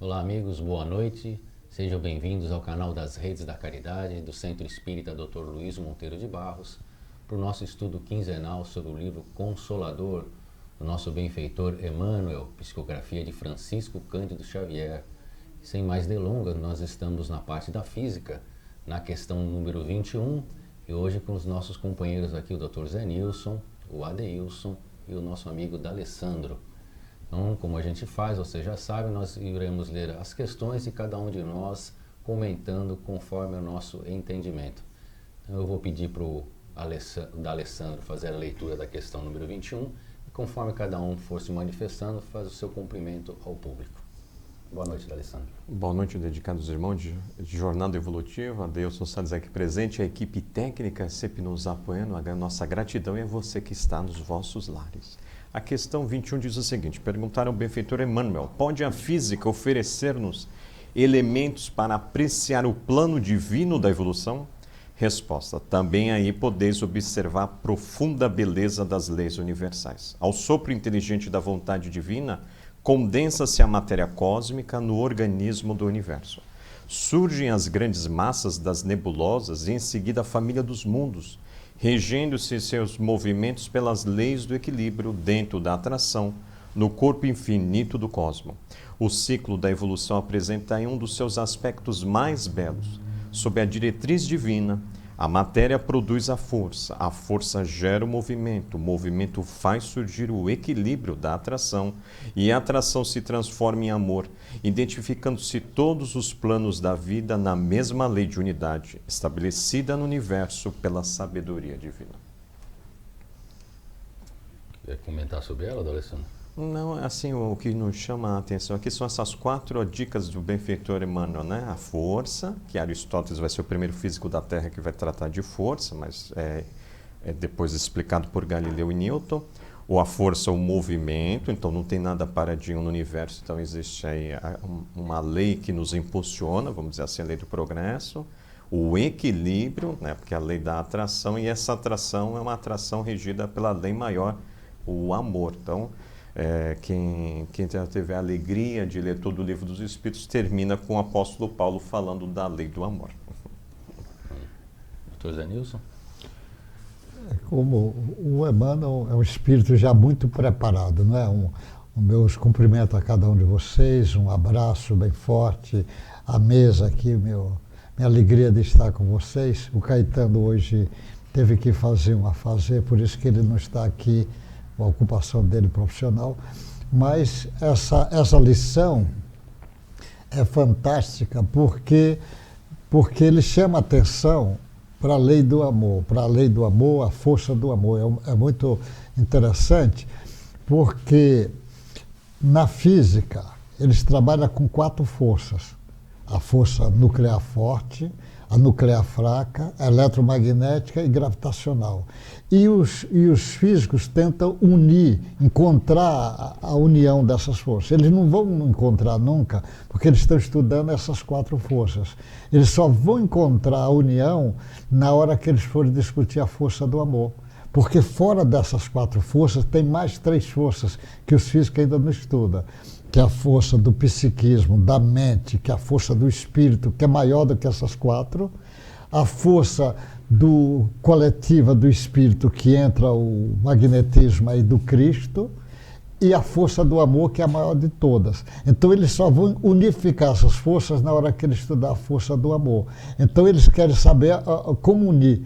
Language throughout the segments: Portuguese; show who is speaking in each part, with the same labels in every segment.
Speaker 1: Olá amigos, boa noite, sejam bem-vindos ao canal das Redes da Caridade do Centro Espírita Dr. Luiz Monteiro de Barros para o nosso estudo quinzenal sobre o livro Consolador do nosso benfeitor Emmanuel, psicografia de Francisco Cândido Xavier. Sem mais delongas, nós estamos na parte da física, na questão número 21, e hoje com os nossos companheiros aqui, o Dr. Zé Nilson, o Adeilson e o nosso amigo D'Alessandro. Então, como a gente faz, você já sabe, nós iremos ler as questões e cada um de nós comentando conforme o nosso entendimento. Então, eu vou pedir para o D'Alessandro fazer a leitura da questão número 21 e conforme cada um for se manifestando, faz o seu cumprimento ao público. Boa noite, D'Alessandro.
Speaker 2: Boa noite, dedicados irmãos de Jornada Evolutiva. Adeilson Salles aqui presente, a equipe técnica sempre nos apoiando, a nossa gratidão e a você que está nos vossos lares. A questão 21 diz o seguinte, perguntaram ao benfeitor Emmanuel, pode a física oferecer-nos elementos para apreciar o plano divino da evolução? Resposta, também aí podeis observar a profunda beleza das leis universais. Ao sopro inteligente da vontade divina, condensa-se a matéria cósmica no organismo do universo. Surgem as grandes massas das nebulosas e em seguida a família dos mundos, regendo-se seus movimentos pelas leis do equilíbrio dentro da atração, no corpo infinito do cosmos. O ciclo da evolução apresenta aí um dos seus aspectos mais belos. Sob a diretriz divina, a matéria produz a força gera o movimento faz surgir o equilíbrio da atração e a atração se transforma em amor, identificando-se todos os planos da vida na mesma lei de unidade, estabelecida no universo pela sabedoria divina.
Speaker 1: Quer comentar sobre ela, D'Alessandro?
Speaker 2: Não, assim, o que nos chama a atenção aqui são essas 4 dicas do benfeitor Emmanuel, né? A força, que Aristóteles vai ser o primeiro físico da Terra que vai tratar de força, mas é depois explicado por Galileu e Newton. Ou a força, o movimento, então não tem nada paradinho no universo, então existe aí uma lei que nos impulsiona, vamos dizer assim, a lei do progresso. O equilíbrio, né? Porque é a lei da atração, e essa atração é uma atração regida pela lei maior, o amor. Então, quem já teve a alegria de ler todo o livro dos Espíritos termina com o apóstolo Paulo falando da lei do amor.
Speaker 1: Dr. Zé Nilson?
Speaker 3: Como o Emmanuel é um espírito já muito preparado, não é? Meus cumprimentos a cada um de vocês, um abraço bem forte, a mesa aqui, minha alegria de estar com vocês. O Caetano hoje teve que fazer um afazer, por isso que ele não está aqui, a ocupação dele profissional, mas essa lição é fantástica porque ele chama atenção para a lei do amor, a força do amor. É muito interessante porque na física eles trabalham com 4 forças: a força nuclear forte, a nuclear fraca, a eletromagnética e gravitacional. E os físicos tentam encontrar a união dessas forças. Eles não vão encontrar nunca, porque eles estão estudando essas 4 forças. Eles só vão encontrar a união na hora que eles forem discutir a força do amor. Porque fora dessas 4 forças, tem mais 3 forças que os físicos ainda não estudam, que é a força do psiquismo, da mente, que é a força do espírito, que é maior do que essas 4, a força coletiva do espírito, que entra o magnetismo aí do Cristo, e a força do amor, que é a maior de todas. Então eles só vão unificar essas forças na hora que eles estudar a força do amor. Então eles querem saber como unir.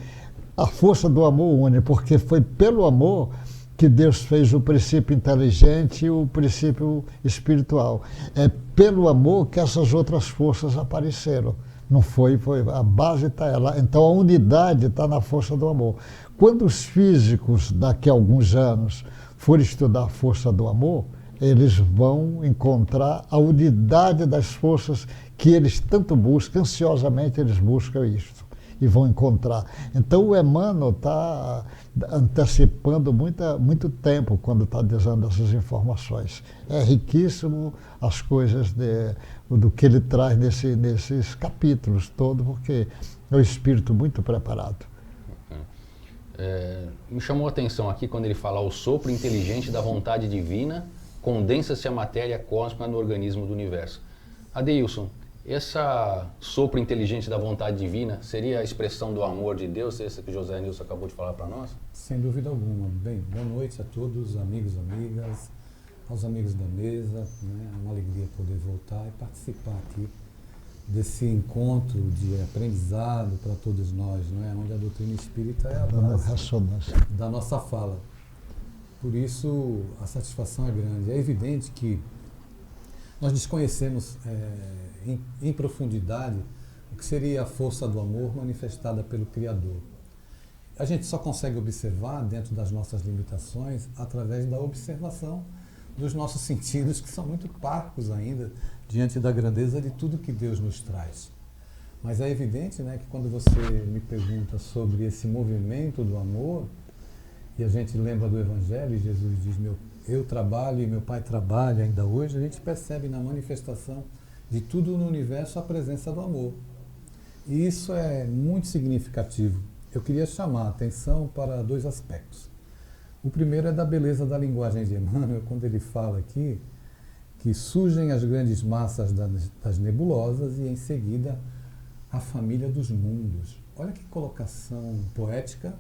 Speaker 3: A força do amor une, porque foi pelo amor que Deus fez o princípio inteligente e o princípio espiritual. É pelo amor que essas outras forças apareceram. Não foi a base está lá. Então a unidade está na força do amor. Quando os físicos, daqui a alguns anos, forem estudar a força do amor, eles vão encontrar a unidade das forças que eles tanto buscam, ansiosamente eles buscam isso. E vão encontrar. Então o Emmanuel está antecipando muito tempo quando está dizendo essas informações. É riquíssimo as coisas do que ele traz nesses capítulos todos, porque é um espírito muito preparado.
Speaker 1: Me chamou a atenção aqui quando ele fala o sopro inteligente da vontade divina, condensa-se a matéria cósmica no organismo do universo. Adeilson, essa sopro inteligente da vontade divina seria a expressão do amor de Deus, essa que José Nilson acabou de falar para nós?
Speaker 4: Sem dúvida alguma. Bem, boa noite a todos, amigos, amigas, aos amigos da mesa. Né? É uma alegria poder voltar e participar aqui desse encontro de aprendizado para todos nós, não é? Onde a doutrina espírita é a base da nossa fala. Por isso, a satisfação é grande. É evidente que nós desconhecemos em profundidade o que seria a força do amor manifestada pelo Criador. A gente só consegue observar, dentro das nossas limitações, através da observação dos nossos sentidos, que são muito parcos ainda, diante da grandeza de tudo que Deus nos traz. Mas é evidente, né, que quando você me pergunta sobre esse movimento do amor, e a gente lembra do Evangelho, e Jesus diz, eu trabalho e meu Pai trabalha ainda hoje, a gente percebe na manifestação de tudo no universo a presença do amor. E isso é muito significativo. Eu queria chamar a atenção para dois aspectos. O primeiro é da beleza da linguagem de Emmanuel, quando ele fala aqui que surgem as grandes massas das nebulosas e, em seguida, a família dos mundos. Olha que colocação poética,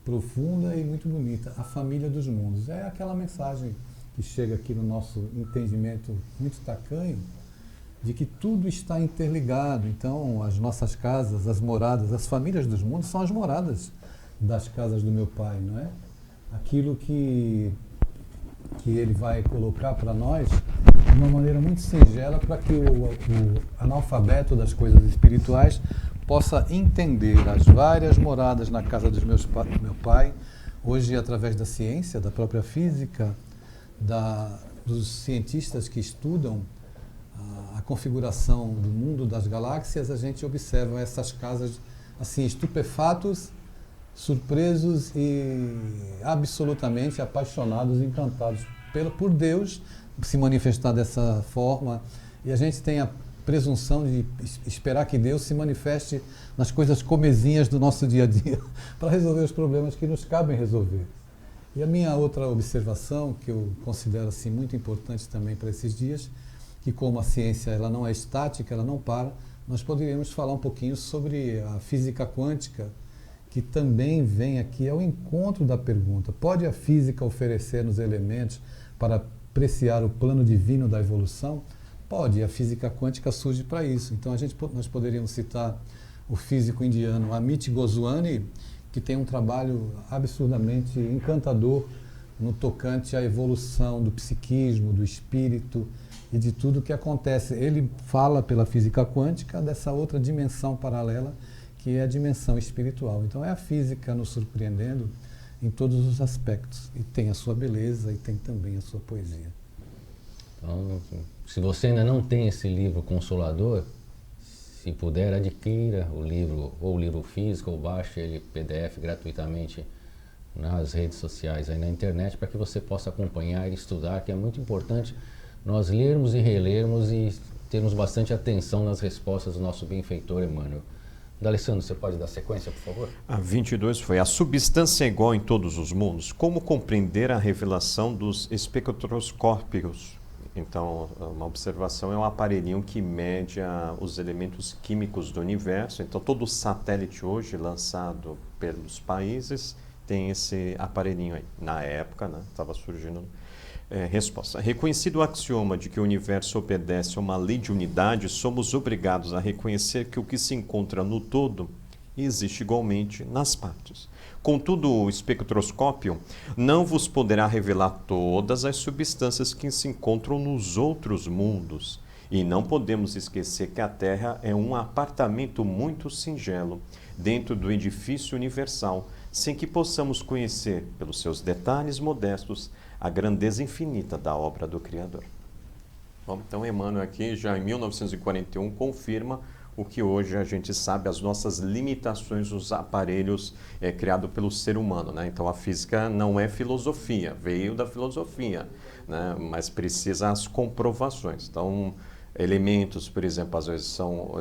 Speaker 4: profunda e muito bonita. A família dos mundos. É aquela mensagem que chega aqui no nosso entendimento muito tacanho, de que tudo está interligado. Então, as nossas casas, as moradas, as famílias dos mundos são as moradas das casas do meu Pai, não é? Aquilo que ele vai colocar para nós de uma maneira muito singela para que o analfabeto das coisas espirituais possa entender as várias moradas na casa do meu Pai, hoje através da ciência, da própria física, dos cientistas que estudam a configuração do mundo das galáxias, a gente observa essas casas assim, estupefatos, surpresos e absolutamente apaixonados, encantados por Deus se manifestar dessa forma. E a gente tem a presunção de esperar que Deus se manifeste nas coisas comezinhas do nosso dia a dia para resolver os problemas que nos cabem resolver. E a minha outra observação, que eu considero assim muito importante também para esses dias, que como a ciência ela não é estática, ela não para, nós poderíamos falar um pouquinho sobre a física quântica, que também vem aqui ao encontro da pergunta. Pode a física oferecer-nos elementos para apreciar o plano divino da evolução? Pode, e a física quântica surge para isso. Então nós poderíamos citar o físico indiano Amit Goswami, que tem um trabalho absurdamente encantador no tocante à evolução do psiquismo, do espírito e de tudo que acontece. Ele fala pela física quântica dessa outra dimensão paralela, que é a dimensão espiritual. Então é a física nos surpreendendo em todos os aspectos. E tem a sua beleza e tem também a sua poesia.
Speaker 1: Então, se você ainda não tem esse livro Consolador, se puder, adquira o livro, ou o livro físico, ou baixe ele PDF gratuitamente nas redes sociais, aí na internet, para que você possa acompanhar e estudar, que é muito importante nós lermos e relermos e termos bastante atenção nas respostas do nosso benfeitor Emmanuel. D'Alessandro, você pode dar sequência, por favor?
Speaker 2: A 22 foi: a substância é igual em todos os mundos. Como compreender a revelação dos espectroscópios? Então, uma observação é um aparelhinho que mede os elementos químicos do universo. Então, todo satélite hoje lançado pelos países tem esse aparelhinho aí. Na época, né, estava surgindo resposta. Reconhecido o axioma de que o universo obedece a uma lei de unidade, somos obrigados a reconhecer que o que se encontra no todo existe igualmente nas partes. Contudo, o espectroscópio não vos poderá revelar todas as substâncias que se encontram nos outros mundos. E não podemos esquecer que a Terra é um apartamento muito singelo dentro do edifício universal, sem que possamos conhecer, pelos seus detalhes modestos, a grandeza infinita da obra do Criador. Bom, então, Emmanuel aqui, já em 1941, confirma o que hoje a gente sabe, as nossas limitações dos aparelhos criados pelo ser humano, né? Então, a física não é filosofia, veio da filosofia, né? Mas precisa as comprovações. Então, elementos, por exemplo, às vezes são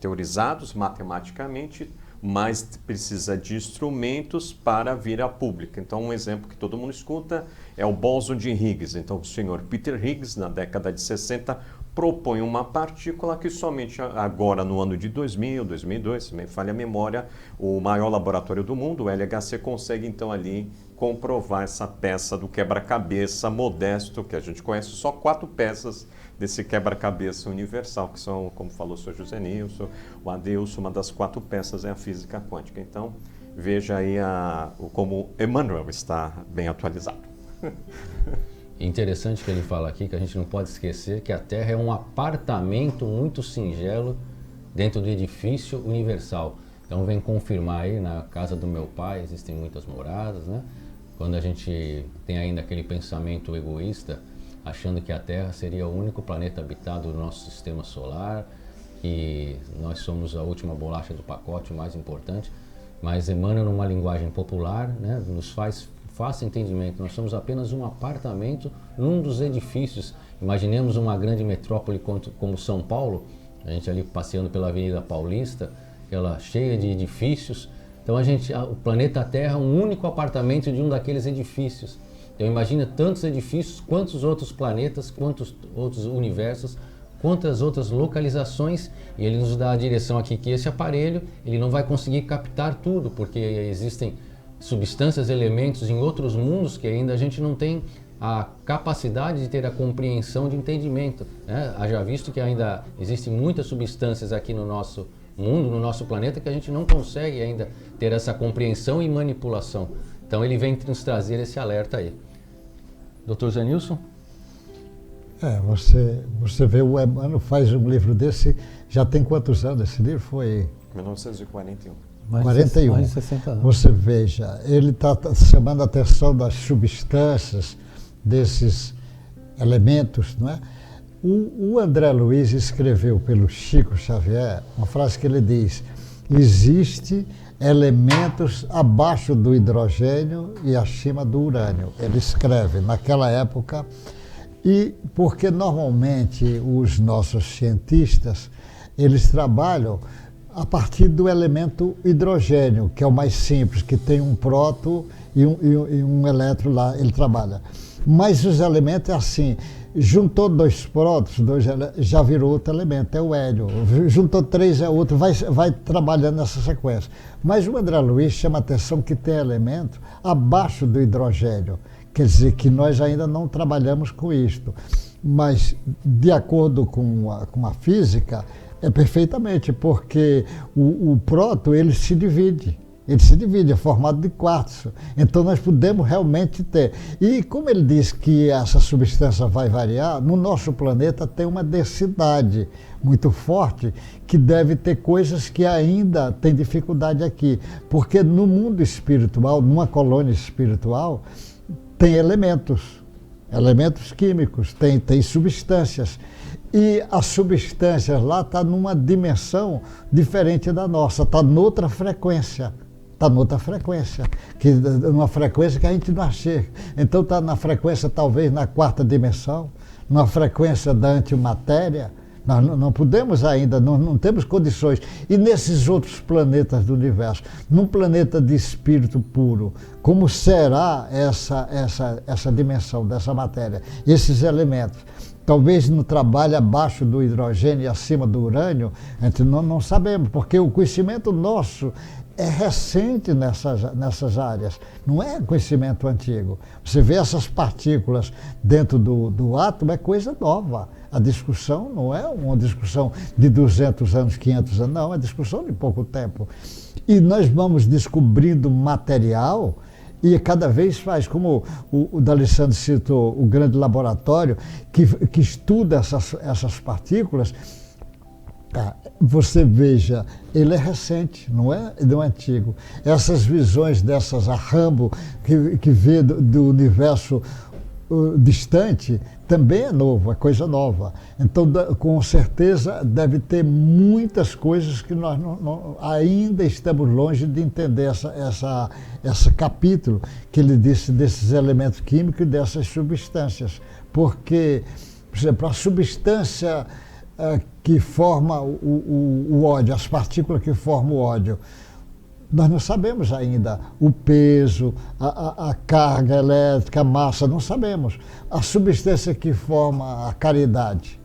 Speaker 2: teorizados matematicamente, mas precisa de instrumentos para vir a público. Então, um exemplo que todo mundo escuta é o bóson de Higgs. Então, o senhor Peter Higgs, na década de 60, propõe uma partícula que somente agora, no ano de 2000, 2002, se me falha a memória, o maior laboratório do mundo, o LHC, consegue então ali comprovar essa peça do quebra-cabeça modesto, que a gente conhece só 4 peças desse quebra-cabeça universal, que são, como falou o senhor José Nilson, o Adeilson, uma das 4 peças é a física quântica. Então, veja aí como Emmanuel está bem atualizado.
Speaker 1: Interessante que ele fala aqui, que a gente não pode esquecer que a Terra é um apartamento muito singelo dentro do edifício universal. Então vem confirmar aí, na casa do meu pai existem muitas moradas, né? Quando a gente tem ainda aquele pensamento egoísta, achando que a Terra seria o único planeta habitado do nosso sistema solar, que nós somos a última bolacha do pacote, o mais importante, mas Emmanuel, numa linguagem popular, né, nos faz entendimento. Nós somos apenas um apartamento num dos edifícios. Imaginemos uma grande metrópole como São Paulo, a gente ali passeando pela Avenida Paulista, ela cheia de edifícios. Então o planeta Terra é um único apartamento de um daqueles edifícios. Então imagina tantos edifícios, quantos outros planetas, quantos outros universos, quantas outras localizações, e ele nos dá a direção aqui que esse aparelho ele não vai conseguir captar tudo, porque existem substâncias, elementos em outros mundos que ainda a gente não tem a capacidade de ter a compreensão de entendimento, né? Haja visto que ainda existem muitas substâncias aqui no nosso mundo, no nosso planeta, que a gente não consegue ainda ter essa compreensão e manipulação. Então ele vem nos trazer esse alerta aí. Dr. Zé Nilson?
Speaker 3: Você vê, o Emmanuel faz um livro desse, já tem quantos anos esse livro? Foi
Speaker 2: 1941.
Speaker 3: 41.
Speaker 4: Mais de 60 anos.
Speaker 3: Você veja, ele está chamando a atenção das substâncias, desses elementos, não é? O André Luiz escreveu pelo Chico Xavier uma frase que ele diz: existe elementos abaixo do hidrogênio e acima do urânio. Ele escreve naquela época, e porque normalmente os nossos cientistas, eles trabalham a partir do elemento hidrogênio, que é o mais simples, que tem um próton e um elétron lá, ele trabalha. Mas os elementos é assim, juntou 2 prótons, já virou outro elemento, é o hélio. Juntou 3 é outro, vai trabalhando nessa sequência. Mas o André Luiz chama a atenção que tem elemento abaixo do hidrogênio. Quer dizer que nós ainda não trabalhamos com isto. Mas, de acordo com a física, é perfeitamente, porque o próton ele se divide, é formado de quartzo. Então nós podemos realmente ter. E como ele diz que essa substância vai variar, no nosso planeta tem uma densidade muito forte que deve ter coisas que ainda tem dificuldade aqui. Porque no mundo espiritual, numa colônia espiritual, tem elementos químicos, tem substâncias. E as substâncias lá estão numa dimensão diferente da nossa, está noutra frequência. Numa frequência que a gente não achega. Então está na frequência talvez na 4ª dimensão, numa frequência da antimatéria. Nós não podemos ainda, não temos condições. E nesses outros planetas do universo, num planeta de espírito puro, como será essa dimensão dessa matéria, esses elementos? Talvez no trabalho abaixo do hidrogênio e acima do urânio, a gente não sabemos, porque o conhecimento nosso é recente nessas áreas, não é conhecimento antigo. Você vê essas partículas dentro do átomo, é coisa nova. A discussão não é uma discussão de 200 anos, 500 anos, não, é uma discussão de pouco tempo. E nós vamos descobrindo material e cada vez faz, como o D'Alessandro citou, o grande laboratório que estuda essas partículas. Você veja, ele é recente, não é antigo. Essas visões dessas a Rambo, que vê do universo distante, também é novo, é coisa nova. Então, com certeza, deve ter muitas coisas que nós ainda estamos longe de entender esse capítulo que ele disse desses elementos químicos e dessas substâncias. Porque, por exemplo, a substância que forma o ódio, as partículas que formam o ódio, Nós não sabemos ainda o peso, a carga elétrica, a massa, não sabemos. A substância que forma a caridade,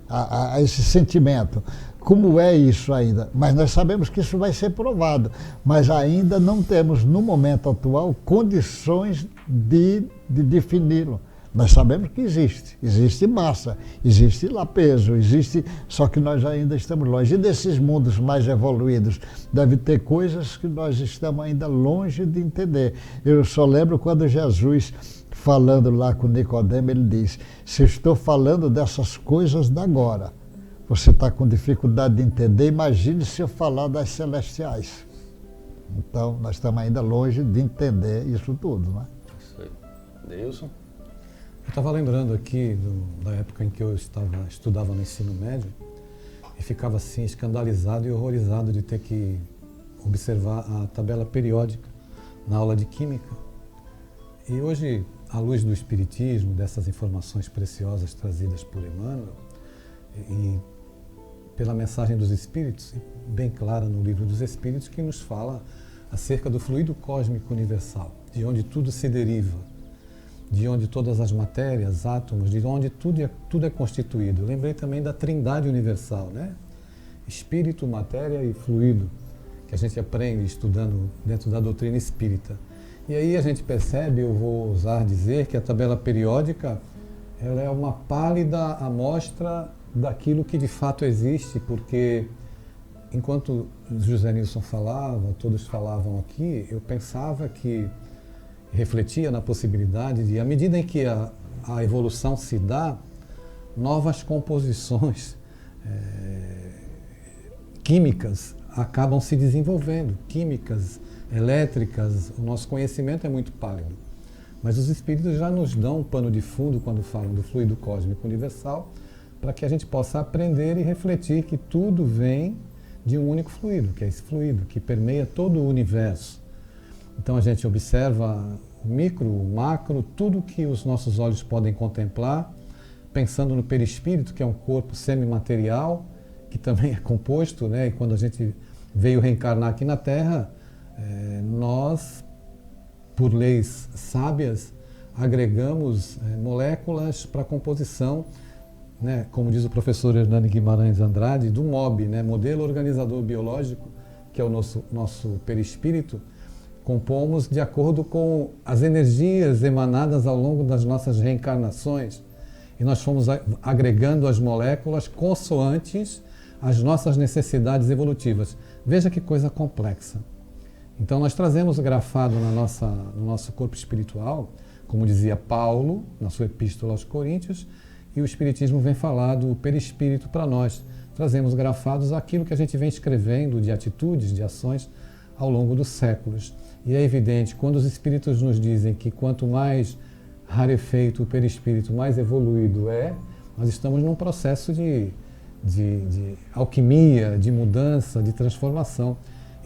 Speaker 3: esse sentimento, como é isso ainda? Mas nós sabemos que isso vai ser provado, mas ainda não temos, no momento atual, condições de defini-lo. Nós sabemos que existe massa, existe lá peso, existe, só que nós ainda estamos longe. E desses mundos mais evoluídos, deve ter coisas que nós estamos ainda longe de entender. Eu só lembro quando Jesus, falando lá com Nicodemo, ele diz, se eu estou falando dessas coisas da agora, você está com dificuldade de entender, imagine se eu falar das celestiais. Então, nós estamos ainda longe de entender isso tudo, né?
Speaker 1: Isso aí. Deilson?
Speaker 4: Eu estava lembrando aqui da época em que eu estudava no ensino médio e ficava assim escandalizado e horrorizado de ter que observar a tabela periódica na aula de química. E hoje, à luz do espiritismo, dessas informações preciosas trazidas por Emmanuel e pela mensagem dos Espíritos, bem clara no Livro dos Espíritos, que nos fala acerca do fluido cósmico universal, de onde tudo se deriva, de onde todas as matérias, átomos, de onde tudo é constituído. Eu lembrei também da Trindade Universal, né? Espírito, matéria e fluido, que a gente aprende estudando dentro da doutrina espírita. E aí a gente percebe, eu vou ousar dizer, que a tabela periódica ela é uma pálida amostra daquilo que de fato existe, porque enquanto José Nilson falava, todos falavam aqui, eu pensava que refletia na possibilidade de, à medida em que a evolução se dá, novas composições químicas acabam se desenvolvendo, químicas, elétricas, o nosso conhecimento é muito pálido. Mas os espíritos já nos dão um pano de fundo quando falam do fluido cósmico universal, para que a gente possa aprender e refletir que tudo vem de um único fluido, que é esse fluido que permeia todo o universo. Então a gente observa o micro, o macro, tudo que os nossos olhos podem contemplar, pensando no perispírito, que é um corpo semimaterial, que também é composto, né? E quando a gente veio reencarnar aqui na Terra, nós, por leis sábias, agregamos moléculas para a composição, né? Como diz o professor Hernani Guimarães Andrade, do MOB, né? Modelo Organizador Biológico, que é o nosso perispírito. Compomos de acordo com as energias emanadas ao longo das nossas reencarnações. E nós fomos agregando as moléculas consoantes às nossas necessidades evolutivas. Veja que coisa complexa. Então nós trazemos grafado no nosso corpo espiritual, como dizia Paulo, na sua epístola aos Coríntios, e o Espiritismo vem falar do perispírito para nós. Trazemos grafados aquilo que a gente vem escrevendo de atitudes, de ações ao longo dos séculos. E é evidente, quando os espíritos nos dizem que quanto mais rarefeito o perispírito, mais evoluído é, nós estamos num processo de alquimia, de mudança, de transformação.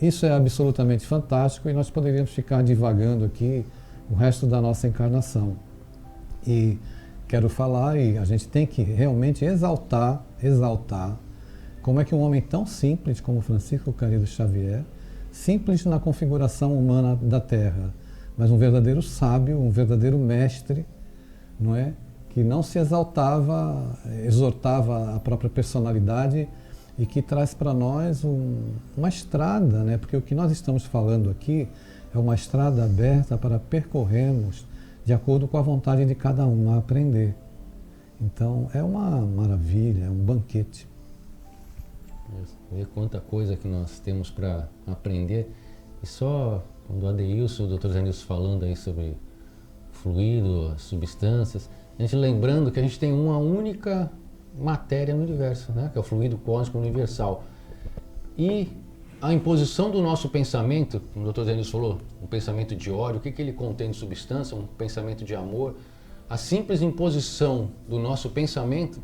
Speaker 4: Isso é absolutamente fantástico e nós poderíamos ficar divagando aqui o resto da nossa encarnação. E quero falar, e a gente tem que realmente exaltar como é que um homem tão simples como Francisco Cândido Xavier, simples na configuração humana da Terra, mas um verdadeiro sábio, um verdadeiro mestre, não é? Que não se exaltava, exortava a própria personalidade e que traz para nós uma estrada, né? Porque o que nós estamos falando aqui é uma estrada aberta para percorrermos de acordo com a vontade de cada um a aprender. Então é uma maravilha, é um banquete.
Speaker 1: Ver quanta coisa que nós temos para aprender. E só quando o Adeilson, o Dr. Zé Nilson falando aí sobre fluido, substâncias, a gente lembrando que a gente tem uma única matéria no universo, né? Que é o fluido cósmico universal. E a imposição do nosso pensamento, como o Dr. Zé Nilson falou, um pensamento de ódio, o que ele contém de substância? Um pensamento de amor. A simples imposição do nosso pensamento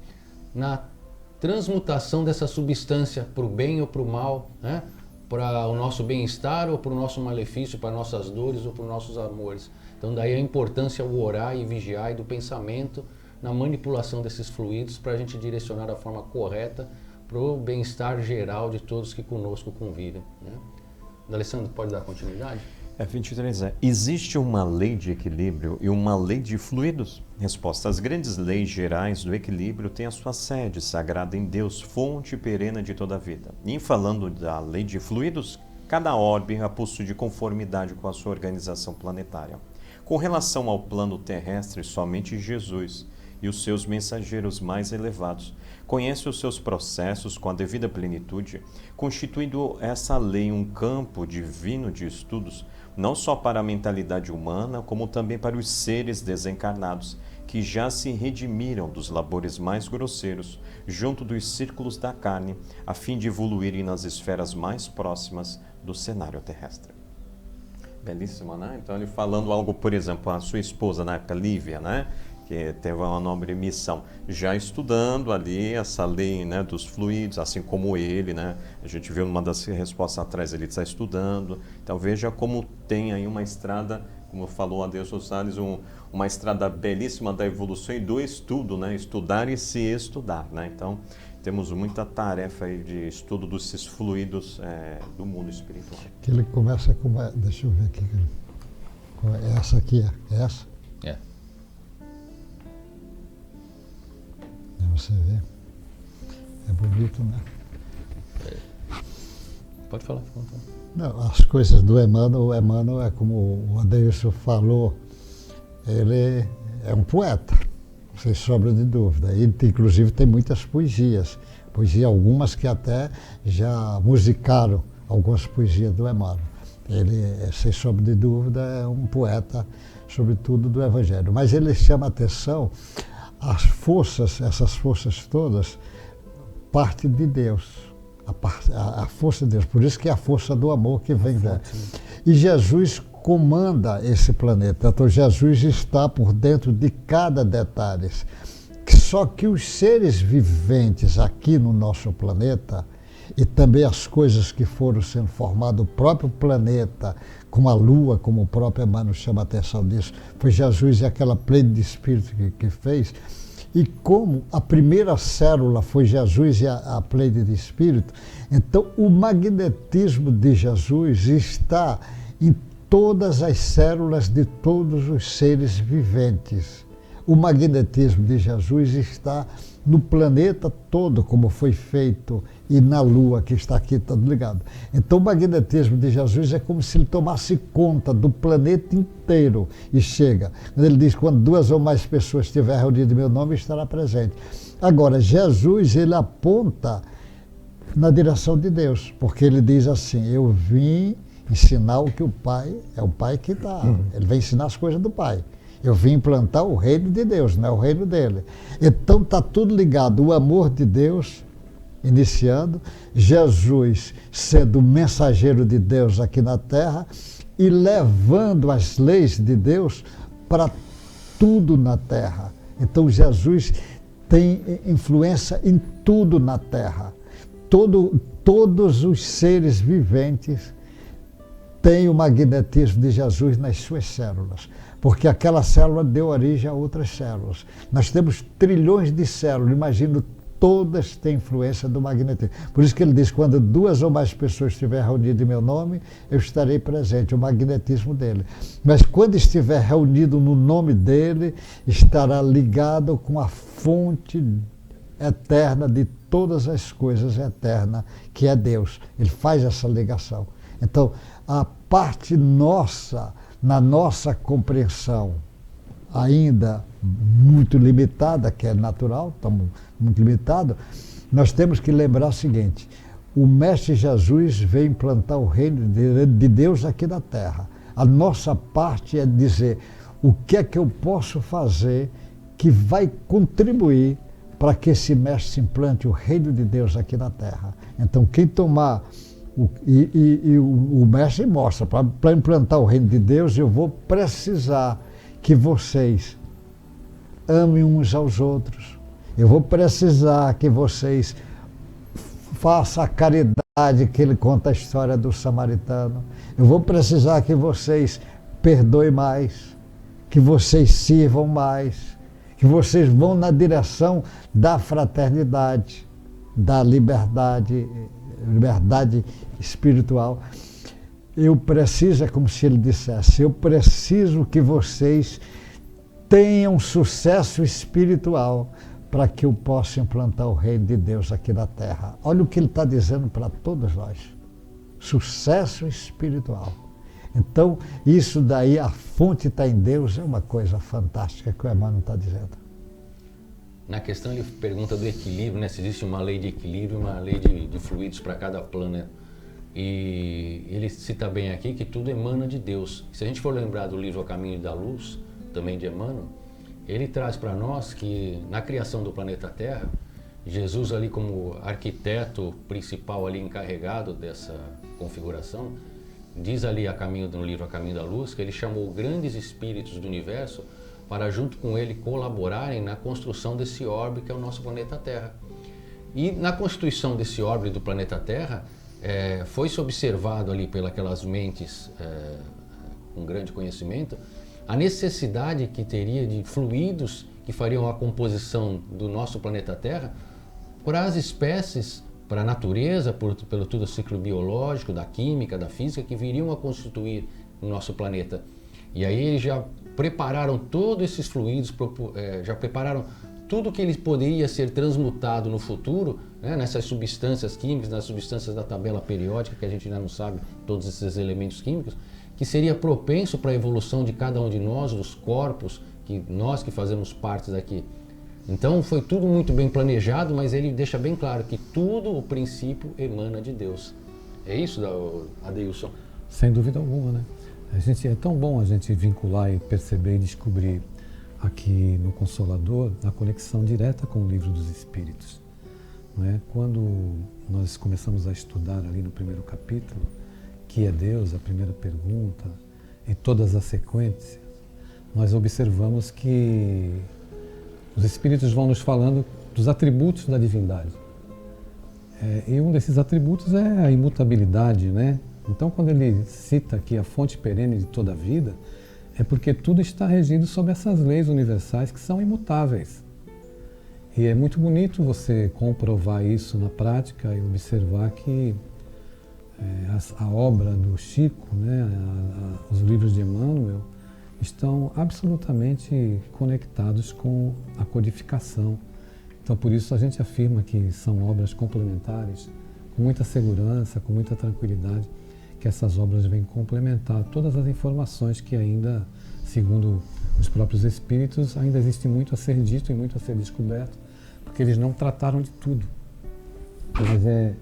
Speaker 1: na transmutação dessa substância para o bem ou para o mal, né? Para o nosso bem-estar ou para o nosso malefício, para nossas dores ou para os nossos amores. Então daí a importância o orar e vigiar e do pensamento na manipulação desses fluidos para a gente direcionar da forma correta para o bem-estar geral de todos que conosco convivem, né? Alessandro, pode dar continuidade?
Speaker 2: 23 existe uma lei de equilíbrio e uma lei de fluidos? Resposta: as grandes leis gerais do equilíbrio têm a sua sede sagrada em Deus, fonte perene de toda a vida. E falando da lei de fluidos, cada orbe a possui de conformidade com a sua organização planetária. Com relação ao plano terrestre, somente Jesus e os seus mensageiros mais elevados conhecem os seus processos com a devida plenitude, constituindo essa lei um campo divino de estudos, não só para a mentalidade humana, como também para os seres desencarnados, que já se redimiram dos labores mais grosseiros, junto dos círculos da carne, a fim de evoluírem nas esferas mais próximas do cenário terrestre. Belíssimo, né? Então ele falando algo, por exemplo, a sua esposa na época, Lívia, né? Que teve uma nobre missão, já estudando ali essa lei, né, dos fluidos, assim como ele, né? A gente viu numa das respostas atrás, ele está estudando. Então veja como tem aí uma estrada, como falou Adeilson Salles, uma estrada belíssima da evolução e do estudo, né? Estudar e se estudar, né? Então temos muita tarefa aí de estudo desses fluidos do mundo espiritual.
Speaker 3: Que ele começa com... Deixa eu ver aqui. Essa aqui é essa?
Speaker 1: É.
Speaker 3: Você vê. É bonito, né?
Speaker 1: Pode falar.
Speaker 3: Não, as coisas do Emmanuel, o Emmanuel é como o Adeilson falou, ele é um poeta, sem sombra de dúvida. Ele, inclusive, tem muitas poesias, algumas que até já musicaram algumas poesias do Emmanuel. Ele, sem sombra de dúvida, é um poeta, sobretudo do Evangelho. Mas ele chama a atenção, as forças, essas forças todas, parte de Deus. A força de Deus, por isso que é a força do amor que vem dela. E Jesus comanda esse planeta, então Jesus está por dentro de cada detalhe. Só que os seres viventes aqui no nosso planeta, e também as coisas que foram sendo formadas, o próprio planeta, como a Lua, como o próprio Emmanuel chama a atenção disso, foi Jesus e aquela plena de espírito que fez. E como a primeira célula foi Jesus e a pleide de espírito, então o magnetismo de Jesus está em todas as células de todos os seres viventes. O magnetismo de Jesus está no planeta todo, como foi feito, e na Lua, que está aqui, todo ligado. Então o magnetismo de Jesus é como se ele tomasse conta do planeta inteiro e chega. Ele diz, quando 2 ou mais pessoas estiverem reunidas em meu nome, estará presente. Agora, Jesus, ele aponta na direção de Deus, porque ele diz assim, eu vim ensinar o que o Pai, é o Pai que está, ele vem ensinar as coisas do Pai. Eu vim implantar o reino de Deus, não é o reino dele. Então está tudo ligado, o amor de Deus iniciando, Jesus sendo o mensageiro de Deus aqui na Terra e levando as leis de Deus para tudo na Terra. Então Jesus tem influência em tudo na Terra. Todos os seres viventes têm o magnetismo de Jesus nas suas células, porque aquela célula deu origem a outras células. Nós temos trilhões de células, imagino, todas têm influência do magnetismo. Por isso que ele diz, quando 2 ou mais pessoas estiverem reunidas em meu nome, eu estarei presente, o magnetismo dele. Mas quando estiver reunido no nome dele, estará ligado com a fonte eterna de todas as coisas eternas, que é Deus. Ele faz essa ligação. Então, a parte nossa, na nossa compreensão, ainda muito limitada, que é natural, estamos muito limitados, nós temos que lembrar o seguinte, o Mestre Jesus veio implantar o reino de Deus aqui na Terra. A nossa parte é dizer o que é que eu posso fazer que vai contribuir para que esse Mestre implante o reino de Deus aqui na Terra. Então, quem tomar... o Mestre mostra, para implantar o reino de Deus, eu vou precisar que vocês amem uns aos outros. Eu vou precisar que vocês façam a caridade, que ele conta a história do samaritano. Eu vou precisar que vocês perdoem mais, que vocês sirvam mais, que vocês vão na direção da fraternidade, da liberdade espiritual. eu preciso, é como se ele dissesse, eu preciso que vocês tenham sucesso espiritual para que eu possa implantar o reino de Deus aqui na Terra. Olha o que ele está dizendo para todos nós. Sucesso espiritual. Então, isso daí, a fonte está em Deus, é uma coisa fantástica que o Emmanuel está dizendo.
Speaker 1: Na questão ele pergunta do equilíbrio, né? Se existe uma lei de equilíbrio e uma lei de fluidos para cada plano, né? E ele cita bem aqui que tudo emana de Deus. Se a gente for lembrar do livro A Caminho da Luz, também de Emmanuel, ele traz para nós que na criação do planeta Terra, Jesus ali como arquiteto principal ali encarregado dessa configuração, diz ali no livro A Caminho da Luz que ele chamou grandes espíritos do universo para junto com ele colaborarem na construção desse orbe que é o nosso planeta Terra. E na constituição desse orbe do planeta Terra, foi-se observado ali pelas mentes com grande conhecimento a necessidade que teria de fluidos que fariam a composição do nosso planeta Terra para as espécies, para a natureza, pelo todo o ciclo biológico, da química, da física, que viriam a constituir o nosso planeta. E aí eles já prepararam todos esses fluidos, já prepararam tudo que ele poderia ser transmutado no futuro, né, nessas substâncias químicas, nas substâncias da tabela periódica, que a gente ainda não sabe todos esses elementos químicos, que seria propenso para a evolução de cada um de nós, dos corpos, nós que fazemos parte daqui. Então foi tudo muito bem planejado, mas ele deixa bem claro que tudo, o princípio, emana de Deus. É isso, Adeilson?
Speaker 4: Sem dúvida alguma, né? É tão bom a gente vincular e perceber e descobrir aqui no Consolador a conexão direta com o Livro dos Espíritos. Não é? Quando nós começamos a estudar ali no primeiro capítulo, que é Deus, a primeira pergunta, e todas as sequências, nós observamos que os Espíritos vão nos falando dos atributos da divindade. E um desses atributos é a imutabilidade, né? Então, quando ele cita aqui a fonte perene de toda a vida, é porque tudo está regido sob essas leis universais que são imutáveis. E é muito bonito você comprovar isso na prática e observar que a obra do Chico, né, os livros de Emmanuel, estão absolutamente conectados com a codificação. Então, por isso a gente afirma que são obras complementares, com muita segurança, com muita tranquilidade, que essas obras vêm complementar todas as informações que ainda, segundo os próprios espíritos, ainda existe muito a ser dito e muito a ser descoberto, porque eles não trataram de tudo. Mas é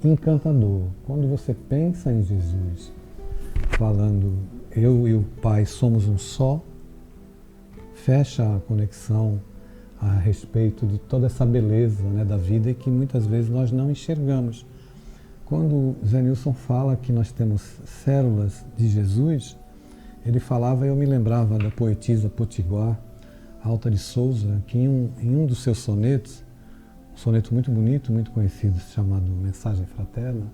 Speaker 4: encantador. Quando você pensa em Jesus, falando eu e o Pai somos um só, fecha a conexão a respeito de toda essa beleza, né, da vida e que muitas vezes nós não enxergamos. Quando Zé Nilson fala que nós temos células de Jesus, ele falava, eu me lembrava da poetisa potiguar, Alta de Souza, que em um dos seus sonetos, um soneto muito bonito, muito conhecido, chamado Mensagem Fraterna,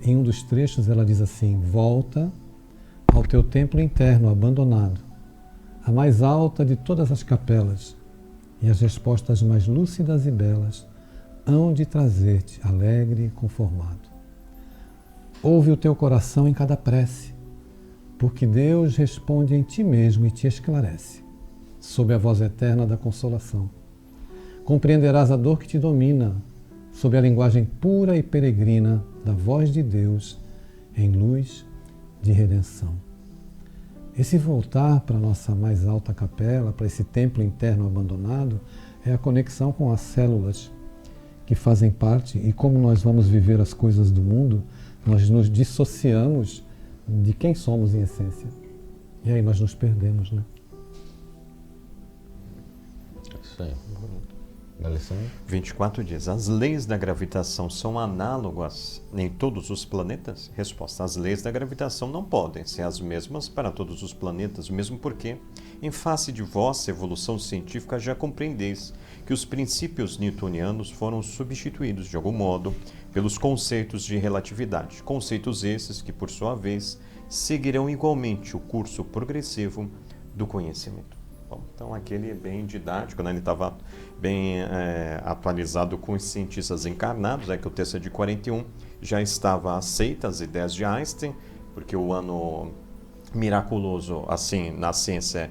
Speaker 4: em um dos trechos ela diz assim: volta ao teu templo interno abandonado, a mais alta de todas as capelas, e as respostas mais lúcidas e belas hão de trazer-te alegre e conformado. Ouve o teu coração em cada prece, porque Deus responde em ti mesmo e te esclarece, sob a voz eterna da consolação. Compreenderás a dor que te domina, sob a linguagem pura e peregrina da voz de Deus, em luz de redenção. Esse voltar para a nossa mais alta capela, para esse templo interno abandonado, é a conexão com as células que fazem parte, e como nós vamos viver as coisas do mundo, nós nos dissociamos de quem somos em essência. E aí nós nos perdemos, né?
Speaker 1: Isso aí. Alessandro?
Speaker 2: 24 diz, as leis da gravitação são análogas em todos os planetas? Resposta, as leis da gravitação não podem ser as mesmas para todos os planetas, mesmo porque, em face de vossa evolução científica, já compreendeis que os princípios newtonianos foram substituídos, de algum modo, pelos conceitos de relatividade. Conceitos esses que, por sua vez, seguirão igualmente o curso progressivo do conhecimento. Bom, então aquele é bem didático, né? Ele estava bem atualizado com os cientistas encarnados, que o texto é de 41, já estava aceita as ideias de Einstein, porque o ano miraculoso, assim, na ciência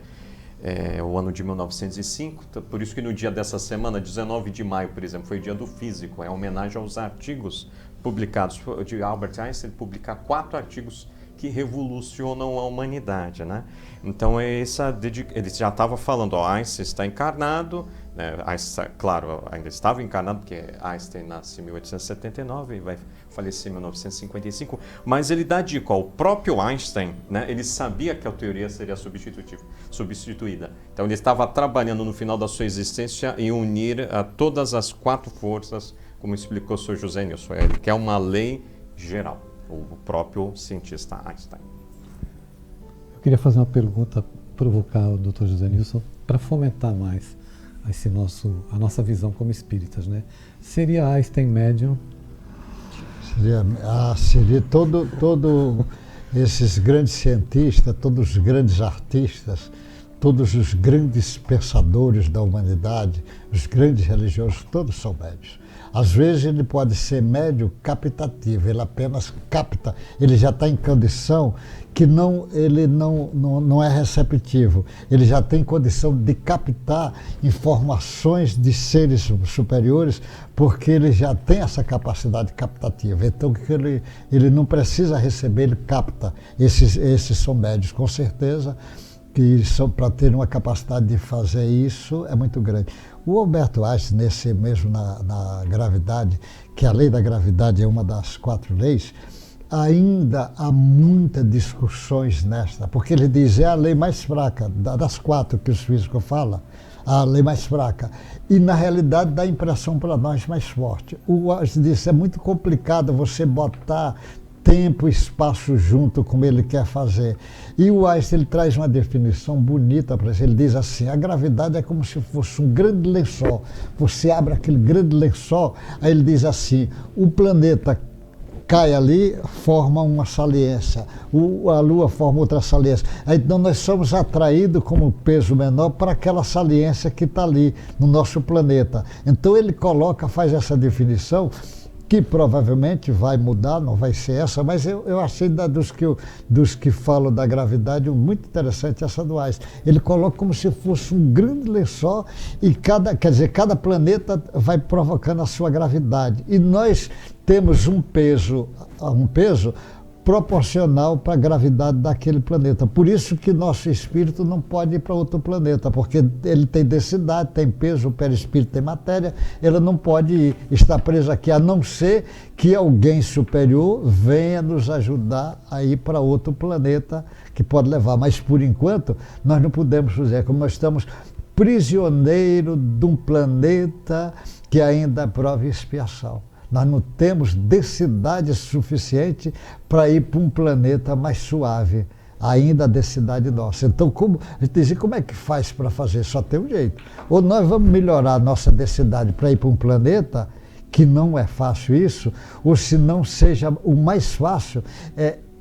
Speaker 2: é o ano de 1905, por isso que no dia dessa semana, 19 de maio, por exemplo, foi o dia do físico, é homenagem aos artigos publicados de Albert Einstein, publicar 4 artigos que revolucionam a humanidade, né? Então ele já estava falando, Einstein está encarnado, né? Einstein, claro, ainda estava encarnado, porque Einstein nasce em 1879 e vai falecer em 1955, mas ele dá dica, o próprio Einstein, né? Ele sabia que a teoria seria substituída. Então ele estava trabalhando no final da sua existência em unir todas as 4 forças, como explicou o Sr. José Nilson. Ele quer uma lei geral, o próprio cientista Einstein.
Speaker 4: Eu queria fazer uma pergunta, provocar o Dr. José Nilson, para fomentar mais a nossa visão como espíritas, né? Seria Einstein médium?
Speaker 3: Seria todo esses grandes cientistas, todos os grandes artistas, todos os grandes pensadores da humanidade, os grandes religiosos, todos são médios. Às vezes ele pode ser médio captativo, ele apenas capta, ele já está em condição que ele não é receptivo, ele já tem condição de captar informações de seres superiores, porque ele já tem essa capacidade captativa. Então ele não precisa receber, ele capta. Esses são médios, com certeza, que para ter uma capacidade de fazer isso é muito grande. O Alberto Einstein, nesse mesmo na gravidade, que a lei da gravidade é uma das 4 leis, ainda há muitas discussões nesta, porque ele diz, é a lei mais fraca, das 4 que os físicos falam, a lei mais fraca. E, na realidade, dá a impressão para nós mais forte. O Einstein disse, é muito complicado você botar tempo e espaço junto como ele quer fazer. E o Einstein ele traz uma definição bonita para isso. Ele diz assim, a gravidade é como se fosse um grande lençol. Você abre aquele grande lençol, aí ele diz assim, o planeta cai ali, forma uma saliência, a Lua forma outra saliência. Então nós somos atraídos como peso menor para aquela saliência que está ali no nosso planeta. Então ele faz essa definição, que provavelmente vai mudar, não vai ser essa, mas eu achei dos que falam da gravidade muito interessante essa do Einstein. Ele coloca como se fosse um grande lençol e cada planeta vai provocando a sua gravidade. E nós temos um peso proporcional para a gravidade daquele planeta. Por isso que nosso espírito não pode ir para outro planeta, porque ele tem densidade, tem peso, o perispírito tem matéria, ele não pode estar preso aqui, a não ser que alguém superior venha nos ajudar a ir para outro planeta que pode levar. Mas, por enquanto, nós não podemos fazer, como nós estamos prisioneiros de um planeta que ainda prova expiação. Nós não temos densidade suficiente para ir para um planeta mais suave, ainda a densidade nossa. Então, a gente diz, como é que faz para fazer? Só tem um jeito. Ou nós vamos melhorar a nossa densidade para ir para um planeta, que não é fácil isso, ou se não seja o mais fácil,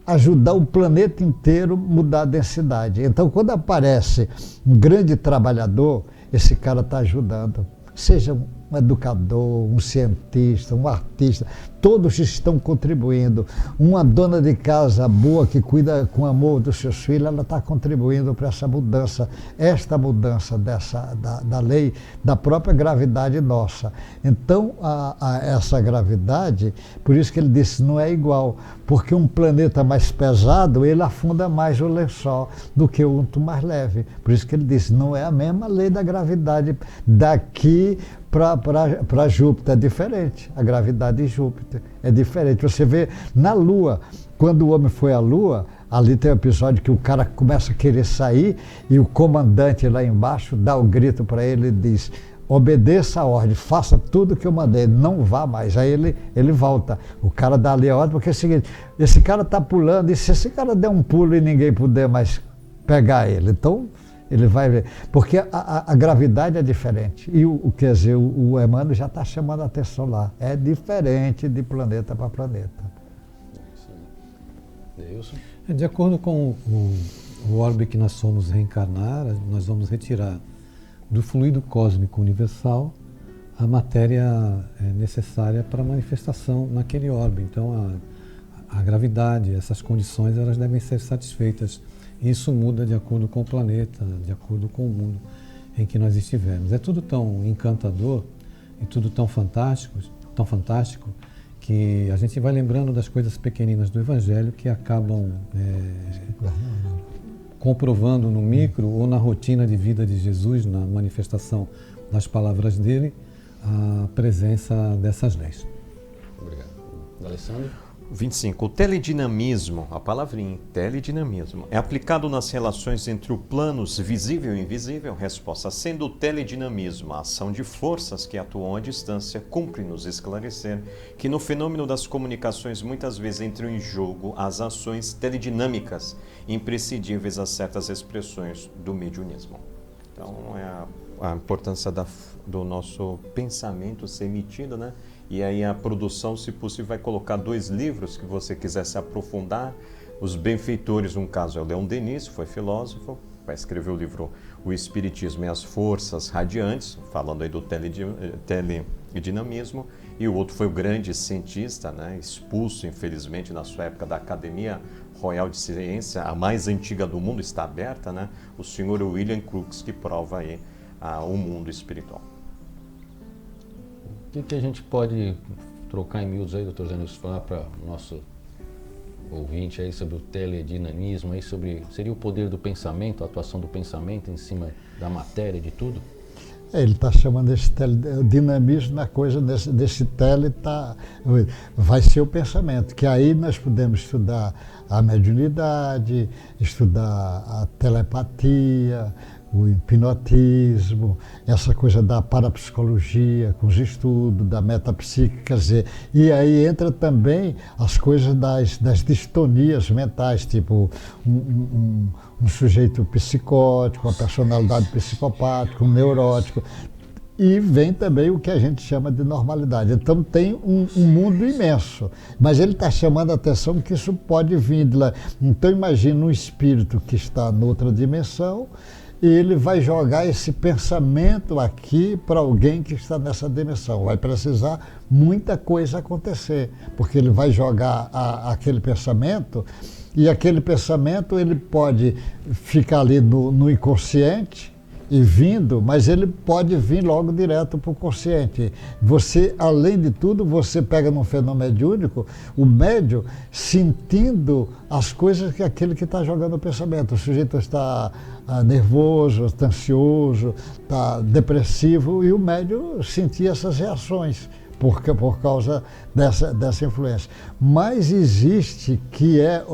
Speaker 3: ajudar o planeta inteiro a mudar a densidade. Então, quando aparece um grande trabalhador, esse cara está ajudando. Seja um educador, um cientista, um artista, todos estão contribuindo. Uma dona de casa boa que cuida com amor dos seus filhos, ela está contribuindo para essa mudança da lei, da própria gravidade nossa. Então, essa gravidade, por isso que ele disse, não é igual, porque um planeta mais pesado, ele afunda mais o lençol do que o outro mais leve. Por isso que ele disse, não é a mesma lei da gravidade daqui para Júpiter, é diferente, a gravidade de Júpiter é diferente. Você vê na Lua, quando o homem foi à Lua, ali tem um episódio que o cara começa a querer sair e o comandante lá embaixo dá o grito para ele e diz, obedeça a ordem, faça tudo que eu mandei, não vá mais. Aí ele volta, o cara dá ali a ordem, porque é o seguinte, esse cara está pulando, e se esse cara der um pulo e ninguém puder mais pegar ele, então ele vai ver, porque a gravidade é diferente. E quer dizer, o Emmanuel já está chamando a atenção lá. É diferente de planeta para planeta.
Speaker 1: Deilson?
Speaker 4: De acordo com o orbe que nós somos reencarnar, nós vamos retirar do fluido cósmico universal a matéria necessária para a manifestação naquele orbe. Então, a gravidade, essas condições, elas devem ser satisfeitas. Isso muda de acordo com o planeta, de acordo com o mundo em que nós estivermos. É tudo tão encantador e tudo tão fantástico, que a gente vai lembrando das coisas pequeninas do Evangelho que acabam comprovando no micro ou na rotina de vida de Jesus, na manifestação das palavras dele, a presença dessas leis.
Speaker 1: Obrigado. Alessandro?
Speaker 2: 25. O teledinamismo, a palavrinha, teledinamismo, é aplicado nas relações entre o planos visível e invisível? Resposta. Sendo o teledinamismo a ação de forças que atuam à distância, cumpre nos esclarecer que no fenômeno das comunicações muitas vezes entram em jogo as ações teledinâmicas imprescindíveis a certas expressões do mediunismo. Então, é a importância do nosso pensamento ser emitido, né? E aí a produção, se possível, vai colocar 2 livros que você quiser se aprofundar. Os benfeitores, um caso é o Leon Denis, foi filósofo, vai escrever o livro O Espiritismo e as Forças Radiantes, falando aí do teledinamismo. E o outro foi o grande cientista, né, expulso, infelizmente, na sua época da Academia Royal de Ciência, a mais antiga do mundo, está aberta, né, o senhor William Crookes, que prova aí o mundo espiritual.
Speaker 1: O que a gente pode trocar em miúdos aí, doutor Zé Nilson, falar para o nosso ouvinte aí sobre o teledinamismo, aí sobre, seria o poder do pensamento, a atuação do pensamento em cima da matéria, de tudo?
Speaker 3: Ele está chamando esse dinamismo na coisa desse tele, vai ser o pensamento, que aí nós podemos estudar a mediunidade, estudar a telepatia, o hipnotismo, essa coisa da parapsicologia, com os estudos, da metapsíquica, quer dizer, e aí entra também as coisas das distonias mentais, tipo um sujeito psicótico, uma personalidade psicopática, um neurótico, e vem também o que a gente chama de normalidade. Então tem um mundo imenso, mas ele está chamando a atenção que isso pode vir de lá. Então imagina um espírito que está noutra dimensão, e ele vai jogar esse pensamento aqui para alguém que está nessa dimensão. Vai precisar muita coisa acontecer, porque ele vai jogar aquele pensamento, e aquele pensamento ele pode ficar ali no inconsciente e vindo, mas ele pode vir logo direto para o consciente. Você, além de tudo, você pega num fenômeno mediúnico, o médium sentindo as coisas que aquele que está jogando o pensamento. O sujeito está nervoso, está ansioso, está depressivo, e o médium sentia essas reações por causa dessa influência. Mas existe que é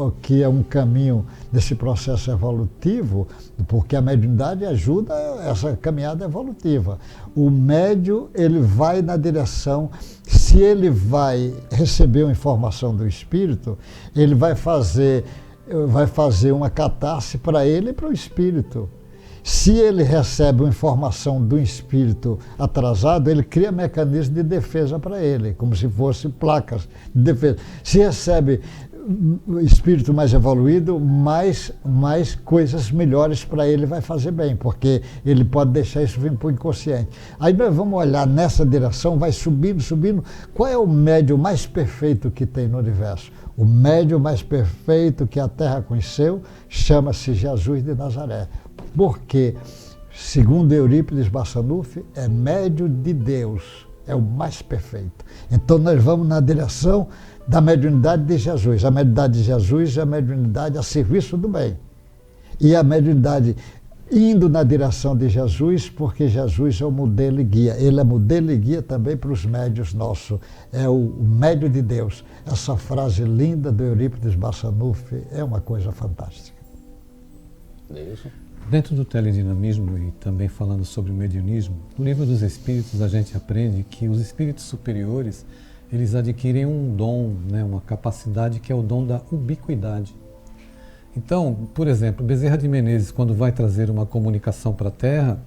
Speaker 3: um caminho desse processo evolutivo, porque a mediunidade ajuda essa caminhada evolutiva. O médium, ele vai na direção, se ele vai receber uma informação do espírito, ele vai fazer uma catarse para ele e para o espírito. Se ele recebe uma informação do espírito atrasado, ele cria mecanismos de defesa para ele, como se fossem placas de defesa. Se recebe espírito mais evoluído, mais coisas melhores para ele vai fazer bem, porque ele pode deixar isso vir para o inconsciente. Aí nós vamos olhar nessa direção, vai subindo. Qual é o médium mais perfeito que tem no universo? O médium mais perfeito que a Terra conheceu chama-se Jesus de Nazaré. Porque, segundo Eurípides Barçanufo, é médium de Deus, é o mais perfeito. Então nós vamos na direção da mediunidade de Jesus. A mediunidade de Jesus é a mediunidade a serviço do bem. E a mediunidade indo na direção de Jesus, porque Jesus é o modelo e guia. Ele é modelo e guia também para os médiuns nossos. É o médium de Deus. Essa frase linda do Eurípides Barçanufo é uma coisa fantástica.
Speaker 1: Isso.
Speaker 4: Dentro do teledinamismo e também falando sobre o mediunismo, no Livro dos Espíritos a gente aprende que os espíritos superiores, eles adquirem um dom, né, uma capacidade que é o dom da ubiquidade. Então, por exemplo, Bezerra de Menezes, quando vai trazer uma comunicação para a Terra,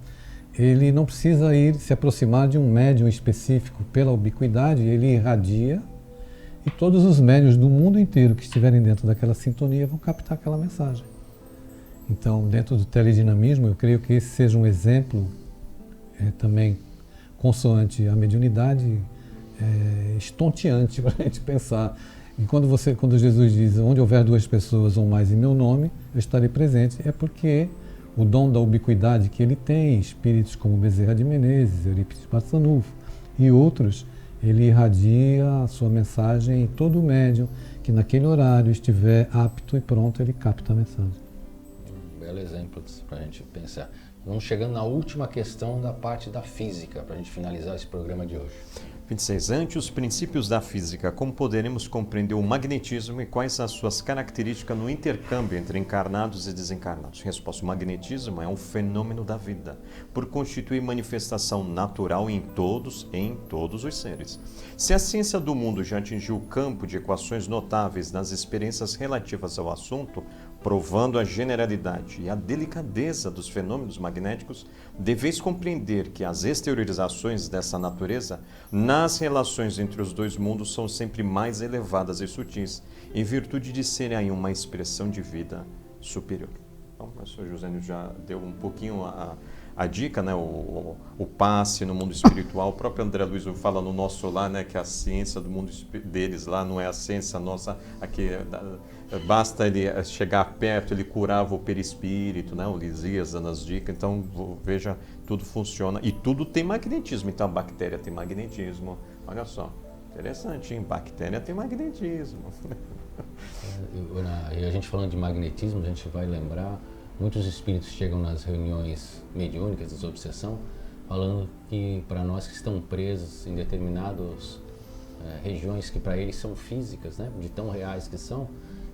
Speaker 4: ele não precisa se aproximar de um médium específico. Pela ubiquidade, ele irradia E todos os médiuns do mundo inteiro que estiverem dentro daquela sintonia vão captar aquela mensagem. Então, dentro do teledinamismo, eu creio que esse seja um exemplo também consoante à mediunidade, estonteante para a gente pensar. E quando Jesus diz, onde houver duas pessoas ou mais em meu nome, eu estarei presente, é porque o dom da ubiquidade que ele tem, espíritos como Bezerra de Menezes, Eurípides Barçanufo e outros, ele irradia a sua mensagem em todo o médium que naquele horário estiver apto e pronto, ele capta a mensagem.
Speaker 1: Um belo exemplo para a gente pensar. Vamos chegando na última questão da parte da física, para a gente finalizar esse programa de hoje.
Speaker 2: 26. Ante os princípios da física, como poderemos compreender o magnetismo e quais as suas características no intercâmbio entre encarnados e desencarnados? Resposta: o magnetismo é um fenômeno da vida, por constituir manifestação natural em todos os seres. Se a ciência do mundo já atingiu o campo de equações notáveis nas experiências relativas ao assunto, provando a generalidade e a delicadeza dos fenômenos magnéticos, deveis compreender que as exteriorizações dessa natureza nas relações entre os dois mundos são sempre mais elevadas e sutis, em virtude de serem aí uma expressão de vida superior. Então, o Sr. José já deu um pouquinho a dica, né? O passe no mundo espiritual. O próprio André Luiz fala no nosso lá, né, que a ciência do mundo deles lá não é a ciência nossa aqui. Basta ele chegar perto, ele curava o perispírito, né? O Lisias dando as dicas. Então, veja, tudo funciona. E tudo tem magnetismo. Então, a bactéria tem magnetismo. Olha só, interessante, hein? Bactéria tem magnetismo.
Speaker 1: E a gente falando de magnetismo, a gente vai lembrar, muitos espíritos chegam nas reuniões mediúnicas, desobsessão, falando que para nós que estão presos em determinadas regiões que para eles são físicas, né? De tão reais que são,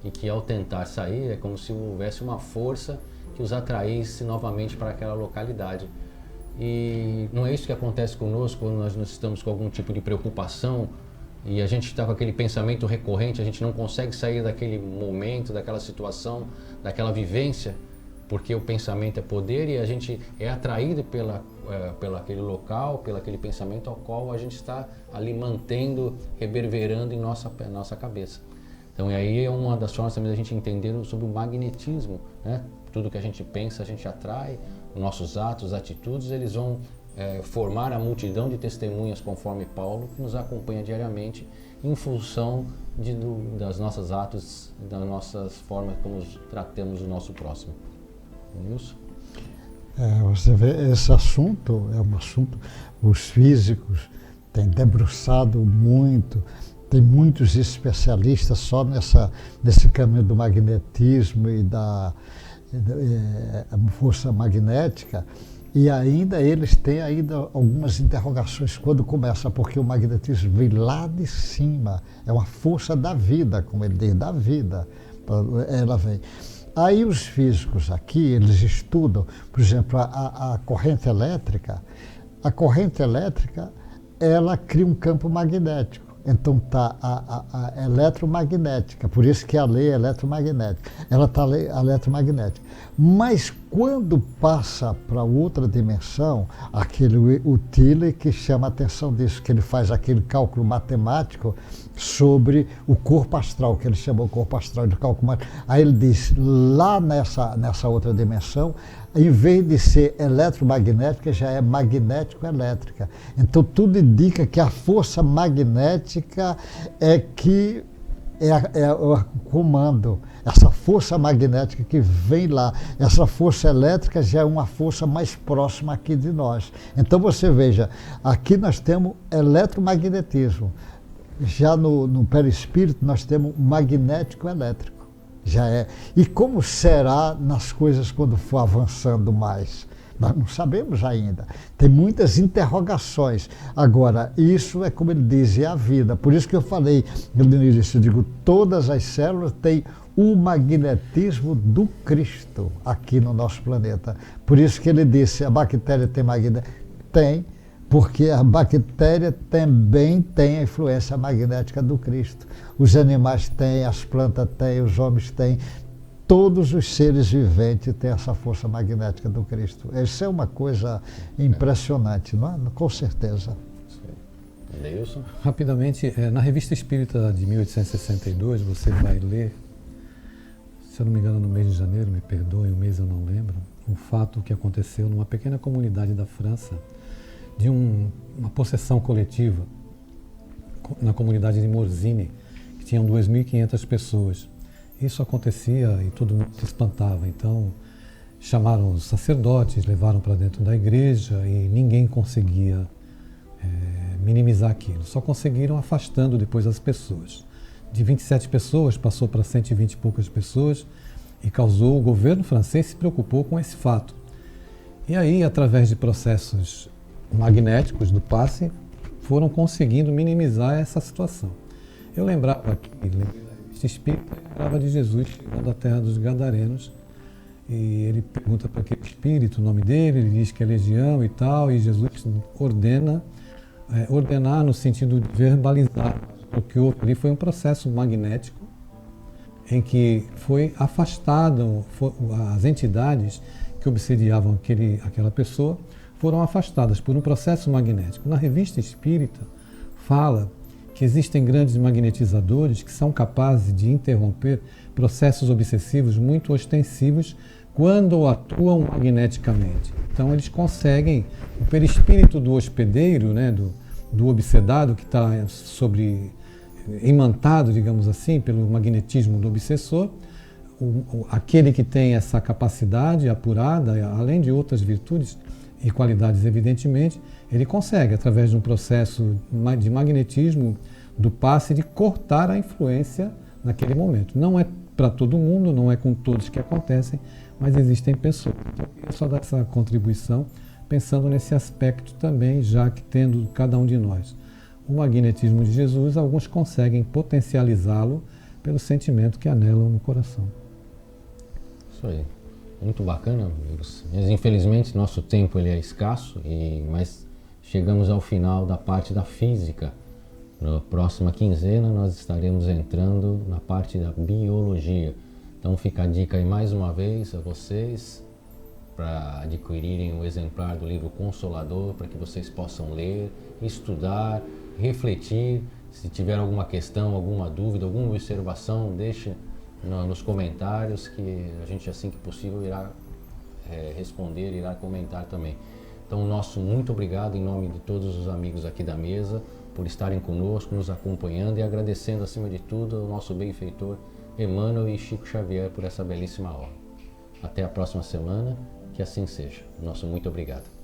Speaker 1: e que ao tentar sair é como se houvesse uma força que os atraísse novamente para aquela localidade. E não é isso que acontece conosco quando nós estamos com algum tipo de preocupação e a gente está com aquele pensamento recorrente, a gente não consegue sair daquele momento, daquela situação, daquela vivência, porque o pensamento é poder e a gente é atraído pelo aquele local, pelo aquele pensamento ao qual a gente está ali mantendo, reverberando em nossa cabeça. Então, e aí é uma das formas também da gente entender sobre o magnetismo, né? Tudo que a gente pensa, a gente atrai, nossos atos, atitudes, eles vão formar a multidão de testemunhas, conforme Paulo, que nos acompanha diariamente, em função das nossas atos, das nossas formas como tratamos o nosso próximo. Nilson?
Speaker 3: Você vê, esse assunto é um assunto, os físicos têm debruçado muito. Tem muitos especialistas só nesse caminho do magnetismo e da força magnética, e ainda eles têm algumas interrogações quando começa, porque o magnetismo vem lá de cima, é uma força da vida, como ele diz, da vida, ela vem. Aí os físicos aqui, eles estudam, por exemplo, a corrente elétrica. A corrente elétrica, ela cria um campo magnético. Então está a eletromagnética, por isso que a lei é eletromagnética, ela está eletromagnética. Mas quando passa para outra dimensão, o Tilly que chama a atenção disso, que ele faz aquele cálculo matemático sobre o corpo astral, que ele chamou o corpo astral de cálculo matemático. Aí ele diz, lá nessa outra dimensão, em vez de ser eletromagnética, já é magnético-elétrica. Então tudo indica que a força magnética é o comando. Essa força magnética que vem lá, essa força elétrica já é uma força mais próxima aqui de nós. Então você veja, aqui nós temos eletromagnetismo. Já no perispírito nós temos magnético-elétrico. Já é. E como será nas coisas quando for avançando mais? Nós não sabemos ainda. Tem muitas interrogações. Agora, isso é como ele diz, é a vida. Por isso que eu falei no início, eu digo, todas as células têm o magnetismo do Cristo aqui no nosso planeta. Por isso que ele disse, a bactéria tem magnetismo? Tem, porque a bactéria também tem a influência magnética do Cristo. Os animais têm, as plantas têm, os homens têm. Todos os seres viventes têm essa força magnética do Cristo. Isso é uma coisa impressionante, não é? Com certeza.
Speaker 1: Deilson?
Speaker 4: Rapidamente, na Revista Espírita de 1862, você vai ler, se eu não me engano, no mês de janeiro, me perdoem, o mês eu não lembro, um fato que aconteceu numa pequena comunidade da França, de uma possessão coletiva na comunidade de Morzine, que tinham 2.500 pessoas. Isso acontecia e todo mundo se espantava. Então, chamaram os sacerdotes, levaram para dentro da igreja e ninguém conseguia minimizar aquilo. Só conseguiram afastando depois as pessoas. De 27 pessoas, passou para 120 e poucas pessoas e causou, o governo francês se preocupou com esse fato. E aí, através de processos magnéticos do passe, foram conseguindo minimizar essa situação. Eu lembrava aqui, esse espírito lembrava de Jesus chegando à terra dos Gadarenos, e ele pergunta para aquele espírito o nome dele, ele diz que é legião e tal, e Jesus ordenar no sentido de verbalizar. O que houve ali foi um processo magnético em que foi afastado, as entidades que obsediavam aquela pessoa foram afastadas por um processo magnético. Na Revista Espírita fala que existem grandes magnetizadores que são capazes de interromper processos obsessivos muito ostensivos quando atuam magneticamente. Então eles conseguem, o perispírito do hospedeiro, né, do obsedado que está imantado, digamos assim, pelo magnetismo do obsessor, aquele que tem essa capacidade apurada, além de outras virtudes e qualidades, evidentemente, ele consegue, através de um processo de magnetismo do passe, de cortar a influência naquele momento. Não é para todo mundo, não é com todos que acontecem, mas existem pessoas. Então, eu só dar essa contribuição pensando nesse aspecto também, já que tendo cada um de nós o magnetismo de Jesus, alguns conseguem potencializá-lo pelo sentimento que anelam no coração.
Speaker 1: Isso aí. Muito bacana, amigos. Mas infelizmente nosso tempo ele é escasso, mas chegamos ao final da parte da física. Na próxima quinzena nós estaremos entrando na parte da biologia. Então fica a dica aí mais uma vez a vocês para adquirirem um exemplar do livro Consolador, para que vocês possam ler, estudar, refletir. Se tiver alguma questão, alguma dúvida, alguma observação, deixe nos comentários que a gente, assim que possível, irá responder, irá comentar também. Então, nosso muito obrigado em nome de todos os amigos aqui da mesa por estarem conosco, nos acompanhando e agradecendo, acima de tudo, ao nosso benfeitor Emmanuel e Chico Xavier por essa belíssima aula. Até a próxima semana, que assim seja. Nosso muito obrigado.